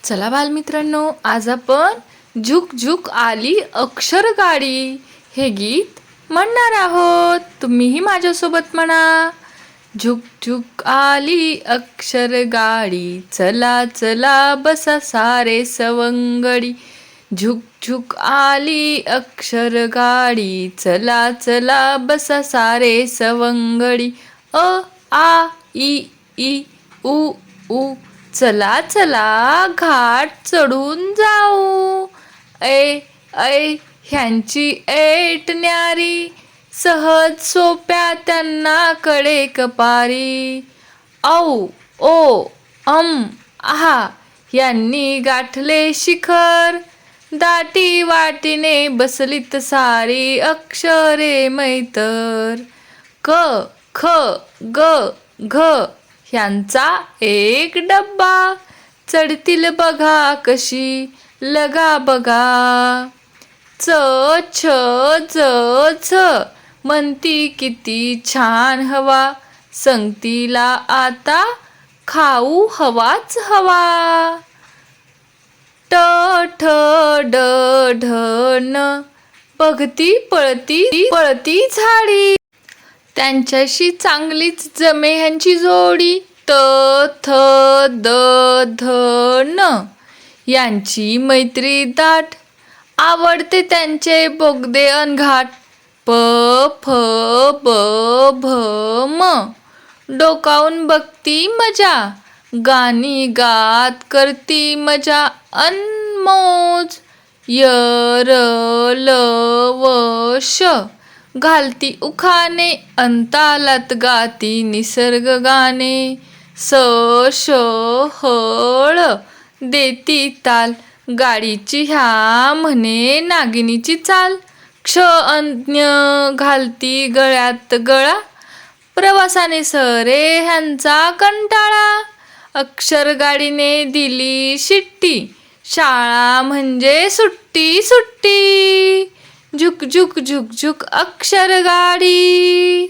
चला बालमित्रांनो, आज आपण झुक झुक आली अक्षर गाडी हे गीत म्हणणार आहोत. तुम्हीही माझ्यासोबत म्हणा. झुक झुक आली अक्षर गाडी, चला चला बसा सारे सवंगडी. झुक झुक आली अक्षर गाडी, चला चला बसा सारे सवंगडी. अ आ इ ई उ ऊ, चला चला घाट चढून जाऊ. ऐ ऐ ह्यांची ऐट न्यारी, सहज सोप्या त्यांना कडे कपारी. औ ओ आहा यांनी गाठले शिखर, दाटी वाटीने बसलीत सारी अक्षरे मैतर. क ख ग घ ह्यांचा एक डब्बा, चढतील बघा कशी लगा बघा. च छ ज झ म्हणती किती छान हवा, संगतीला आता खाऊ हवाच हवा. ट ठ ड ढ न बघती पळती पळती झाडी, त्यांच्याशी चांगलीच जमे ह्यांची जोडी. त थ द ध न यांची मैत्री दाट, आवडते त्यांचे बोगदे अनघाट. प फ ब भ म डोकावून बघती मजा, गाणी गात करती मजा अनमोज. य र ल व श घालती उखाणे, अंतालात गाती निसर्ग गाणे. स श ह ळ देती ताल, गाडीची ह्या म्हणे नागिनीची चाल. क्ष अन्य घालती गळ्यात गळा, प्रवासाने सरे ह्यांचा कंटाळा. अक्षर गाडीने दिली शिट्टी, शाळा म्हणजे सुट्टी सुट्टी. झुक झुक झुक झुक अक्षर गाडी.